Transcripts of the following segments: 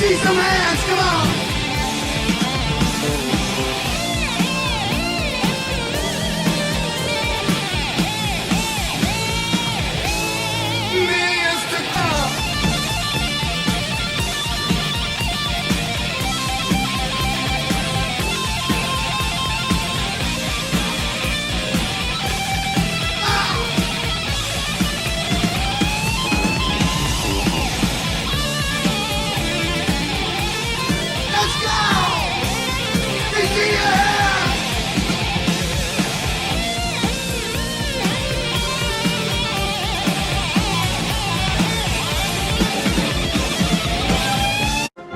see some hands, come on!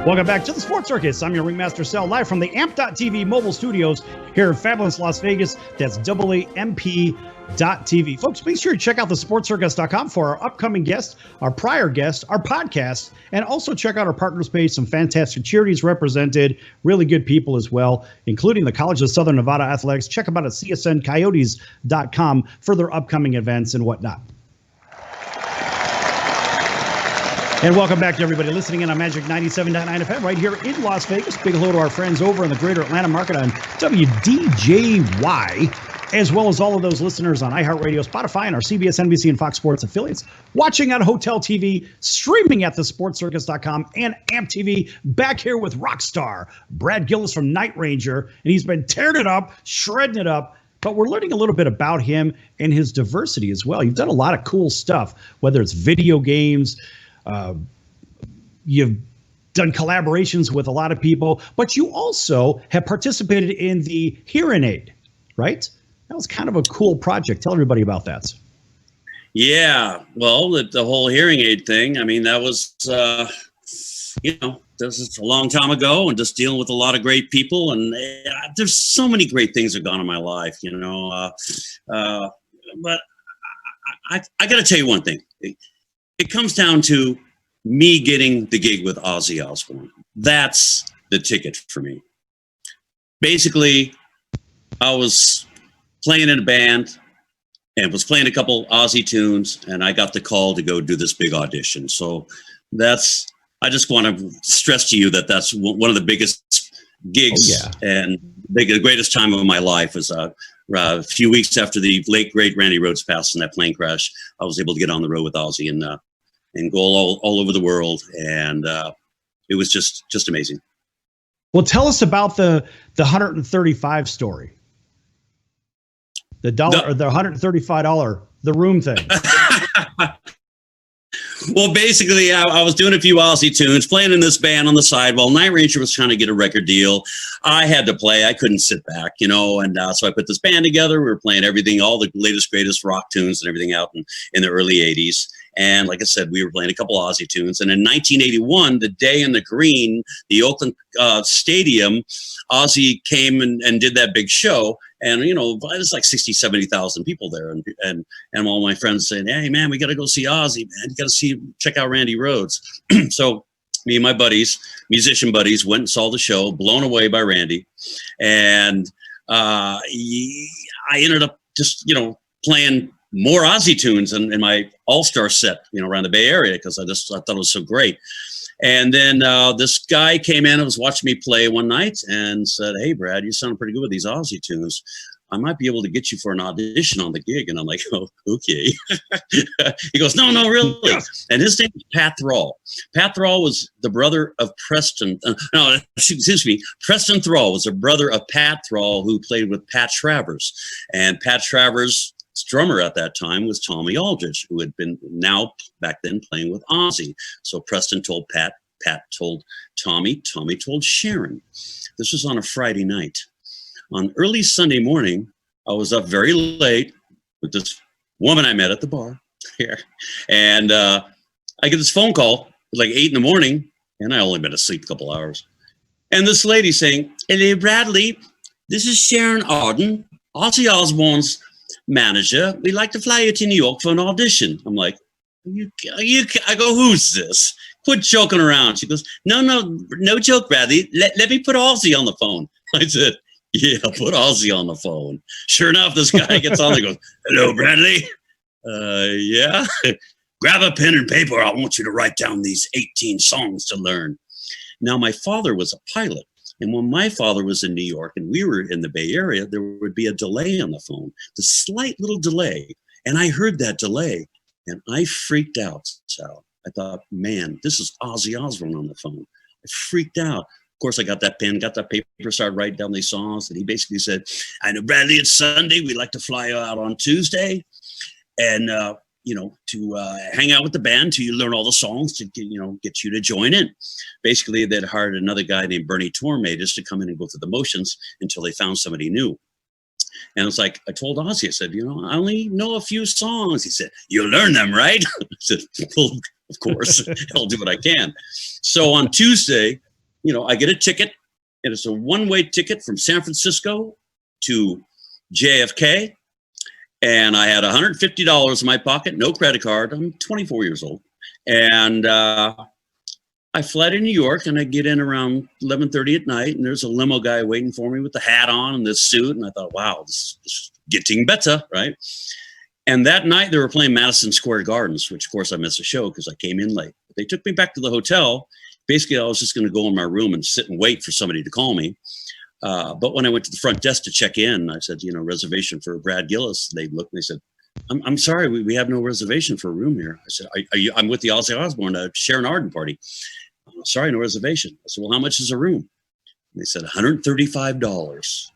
Welcome back to the Sports Circus. I'm your ringmaster Sal, live from the AAMP.TV mobile studios here in fabulous Las Vegas. That's AAMP.TV. Folks, be sure to check out thesportscircus.com for our upcoming guests, our prior guests, our podcasts, and also check out our partners page. Some fantastic charities represented, really good people as well, including the College of Southern Nevada Athletics. Check them out at csncoyotes.com for their upcoming events and whatnot. And welcome back to everybody listening in on Magic 97.9 FM right here in Las Vegas. Big hello to our friends over in the greater Atlanta market on WDJY, as well as all of those listeners on iHeartRadio, Spotify, and our CBS, NBC, and Fox Sports affiliates, watching on Hotel TV, streaming at thesportscircus.com, and AMP TV. Back here with Rockstar Brad Gillis from Night Ranger, and he's been tearing it up, shredding it up. But we're learning a little bit about him and his diversity as well. You've done a lot of cool stuff, whether it's video games, you've done collaborations with a lot of people, but you also have participated in the hearing aid, right? That was kind of a cool project. Tell everybody about that. Yeah, well, the whole hearing aid thing, I mean, that was, this is a long time ago and just dealing with a lot of great people. And there's so many great things that have gone in my life, but I got to tell you one thing. It comes down to me getting the gig with Ozzy Osbourne. That's the ticket for me. Basically, I was playing in a band and was playing a couple Ozzy tunes, and I got the call to go do this big audition. So I just want to stress to you that that's one of the biggest gigs and the greatest time of my life was a few weeks after the late, great Randy Rhoads passed in that plane crash. I was able to get on the road with Ozzy and go all over the world. And it was just amazing. Well, tell us about the 135 story. The $135, the room thing. Well, basically, I was doing a few Ozzy tunes, playing in this band on the side while Night Ranger was trying to get a record deal. I had to play. I couldn't sit back, and so I put this band together. We were playing everything, all the latest, greatest rock tunes and everything out in the early 80s. And like I said, we were playing a couple Ozzy tunes. And in 1981, the day in the Green, the Oakland Stadium, Ozzy came and did that big show. And, it's like 60, 70,000 people there. And all my friends saying, hey, man, we got to go see Ozzy, man. You got to check out Randy Rhoads. So me and my buddies, musician buddies, went and saw the show, blown away by Randy. And I ended up just, playing more Ozzy tunes in my all-star set, around the Bay Area, because I thought it was so great. And then this guy came in and was watching me play one night and said, hey, Brad, you sound pretty good with these Ozzy tunes. I might be able to get you for an audition on the gig. And I'm like, oh, okay. He goes, no, really. Yes. And his name was Pat Thrall. Pat Thrall was the brother of Preston. Preston Thrall was a brother of Pat Thrall, who played with Pat Travers. And Pat Travers' drummer at that time was Tommy Aldridge, who had been back then playing with Ozzy. So Preston told Pat, Pat told Tommy told Sharon. This was on a Friday night. On early Sunday morning, I was up very late with this woman I met at the bar here. And I get this phone call at like 8 a.m, and I only been asleep a couple hours. And this lady saying, hello, Bradley, this is Sharon Arden, Ozzy Osbourne's manager. We'd like to fly you to New York for an audition. I'm like, I go, who's this? Quit joking around. She goes, no joke, Bradley. Let me put Ozzy on the phone. I said, yeah, put Ozzy on the phone. Sure enough, this guy gets on and goes, hello, Bradley. Yeah. Grab a pen and paper. I want you to write down these 18 songs to learn. Now, my father was a pilot. And when my father was in New York and we were in the Bay Area, there would be a delay on the phone, the slight little delay. And I heard that delay and I freaked out, Sal. I thought, man, this is Ozzy Osbourne on the phone. I freaked out. Of course, I got that pen, got that paper, started writing down these songs. And he basically said, I know, Bradley, it's Sunday. We'd like to fly you out on Tuesday. And, to hang out with the band till you learn all the songs to get you to join in. Basically, they'd hired another guy named Bernie Torme just to come in and go through the motions until they found somebody new. And it's like, I told Ozzy, I said, I only know a few songs. He said, you'll learn them, right? I said, well, of course, I'll do what I can. So on Tuesday, I get a ticket, and it's a one-way ticket from San Francisco to JFK. And I had $150 in my pocket, no credit card. I'm 24 years old. And I fly to New York, and I get in around 11:30 at night, and there's a limo guy waiting for me with the hat on and this suit. And I thought, wow, this is getting better, right? And that night they were playing Madison Square Gardens, which of course I missed the show because I came in late. They took me back to the hotel. Basically, I was just going to go in my room and sit and wait for somebody to call me. But when I went to the front desk to check in, I said, reservation for Brad Gillis. They looked and they said, I'm sorry, we have no reservation for a room here. I said, I'm with the Ozzy Osbourne Sharon Arden party. Sorry, no reservation. I said, well, how much is a room? And they said $135.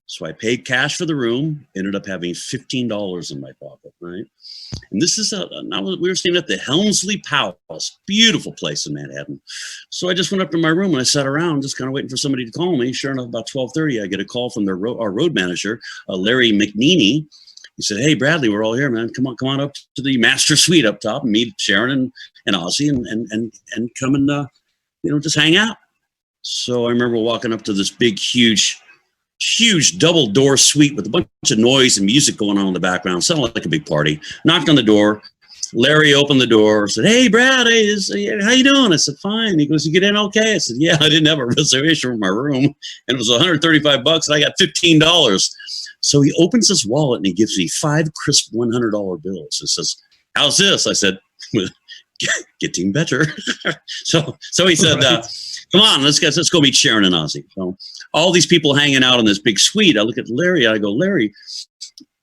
So I paid cash for the room, ended up having $15 in my pocket, right? And this is we were staying at the Helmsley Palace, beautiful place in Manhattan. So I just went up to my room and I sat around just kind of waiting for somebody to call me. Sure enough, about 12:30, I get a call from our road manager, Larry McNeely. He said, hey, Bradley, we're all here, man. Come on up to the master suite up top and meet Sharon and Ozzy and come and, just hang out. So I remember walking up to this big, huge double door suite with a bunch of noise and music going on in the background. Sounded like a big party. Knocked on the door. Larry opened the door, said, hey, Brad, how you doing? I said, fine. He goes, you get in okay? I said, yeah, I didn't have a reservation for my room. And it was $135 and I got $15. So he opens his wallet and he gives me 5 crisp $100 bills. He says, how's this? I said, getting better. so he said, come on, let's go meet Sharon and Ozzy. So all these people hanging out in this big suite. I look at Larry. I go, Larry,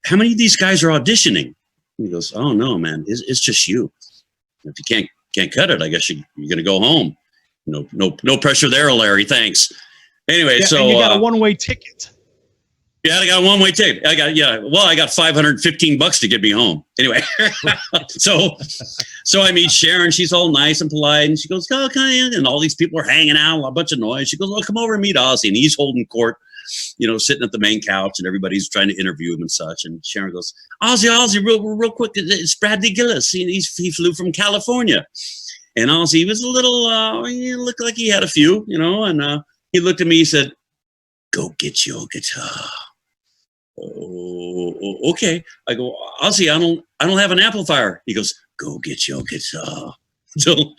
how many of these guys are auditioning? And he goes, oh no, man, it's just you. If you can't cut it, I guess you're gonna go home. No pressure there, Larry. Thanks. Anyway, so and you got a one-way ticket. Yeah, I got a one-way ticket. I got $515 to get me home. Anyway, so I meet Sharon. She's all nice and polite, and she goes, "Oh, come in." And all these people are hanging out, a bunch of noise. She goes, "Oh, come over and meet Ozzy." And he's holding court, sitting at the main couch, and everybody's trying to interview him and such. And Sharon goes, "Ozzy, real quick, it's Bradley Gillis. He flew from California." And Ozzy was a little, he looked like he had a few, and he looked at me. He said, "Go get your guitar." Oh, okay. I go, Ozzy, I don't have an amplifier. He goes, go get your guitar. So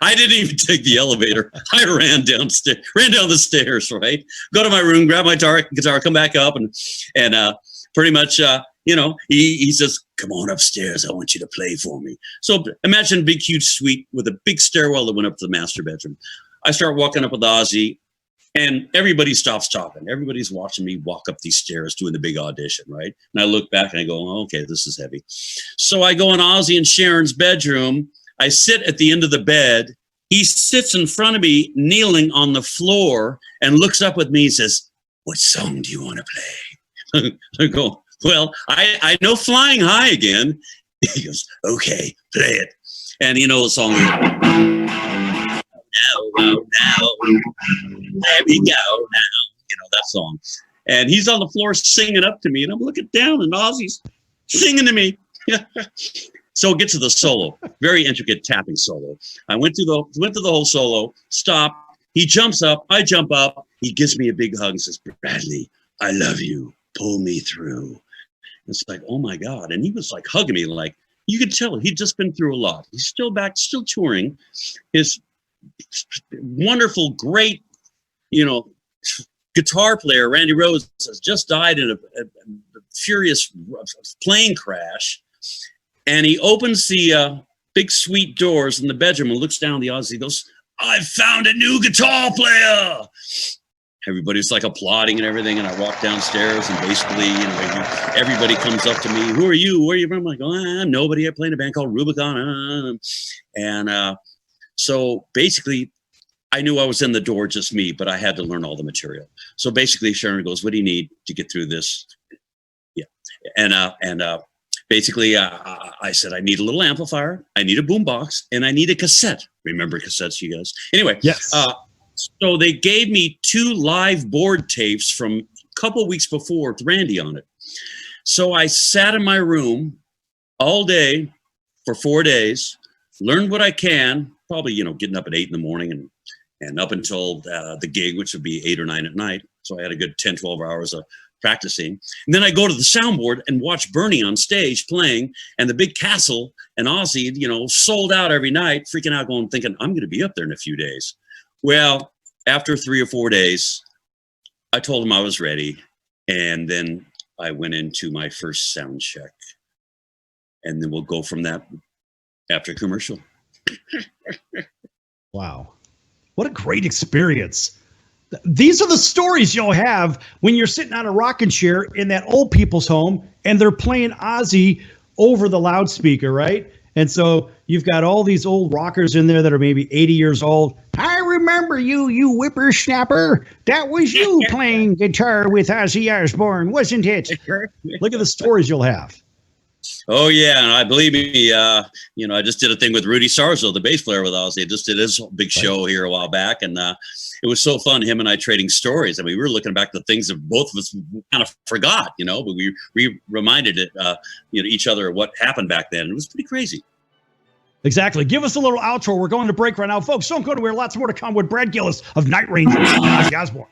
I didn't even take the elevator. I ran down the stairs, right? Go to my room, grab my guitar, come back up, and pretty much, he says, come on upstairs. I want you to play for me. So imagine a big, huge suite with a big stairwell that went up to the master bedroom. I start walking up with Ozzy. And everybody stops talking. Everybody's watching me walk up these stairs doing the big audition, right? And I look back and I go, oh, okay, this is heavy. So I go in Ozzy and Sharon's bedroom. I sit at the end of the bed. He sits in front of me, kneeling on the floor, and looks up at me and says, what song do you want to play? I go, well, I know Flying High Again. He goes, okay, play it. And you know the song. Now, let me go now. That song. And he's on the floor singing up to me, and I'm looking down, and Ozzy's singing to me. So it gets to the solo, very intricate tapping solo. I went through the whole solo, stop. He jumps up, I jump up. He gives me a big hug and says, Bradley, I love you. Pull me through. It's like, oh my God. And he was like hugging me, like you could tell he'd just been through a lot. He's still back, still touring. His wonderful, great, guitar player, Randy Rhoads, has just died in a furious plane crash. And he opens the big suite doors in the bedroom and looks down the Ozzy. He goes, I found a new guitar player. Everybody's like applauding and everything. And I walk downstairs and basically, everybody comes up to me. Who are you? Where are you from? I'm like, I'm nobody. I play in a band called Rubicon. So basically, I knew I was in the door, just me, but I had to learn all the material. So basically, Sharon goes, what do you need to get through this? Yeah. And basically, I said, I need a little amplifier. I need a boombox and I need a cassette. Remember cassettes, you guys? Anyway. Yes. So they gave me 2 live board tapes from a couple weeks before with Randy on it. So I sat in my room all day for 4 days, learned what I can, probably, getting up at 8 in the morning and up until the gig, which would be 8 or 9 at night. So I had a good 10, 12 hours of practicing. And then I go to the soundboard and watch Bernie on stage playing, and the big Castle and Ozzy, sold out every night, freaking out, thinking, I'm going to be up there in a few days. Well, after 3 or 4 days, I told him I was ready. And then I went into my first sound check. And then we'll go from that after commercial. Wow. What a great experience. These are the stories you'll have when you're sitting on a rocking chair in that old people's home and they're playing Ozzy over the loudspeaker, right? And so you've got all these old rockers in there that are maybe 80 years old. I remember you, you whippersnapper. That was you playing guitar with Ozzy Osbourne, wasn't it? Look at the stories you'll have. Oh, yeah. And I believe me, I just did a thing with Rudy Sarzo, the bass player with Ozzy. I just did his big show here a while back. And it was so fun, him and I trading stories. I mean, we were looking back to things that both of us kind of forgot, but we reminded it, each other of what happened back then. It was pretty crazy. Exactly. Give us a little outro. We're going to break right now. Folks, don't go anywhere. Lots more to come with Brad Gillis of Night Rangers and Ozzy Osbourne.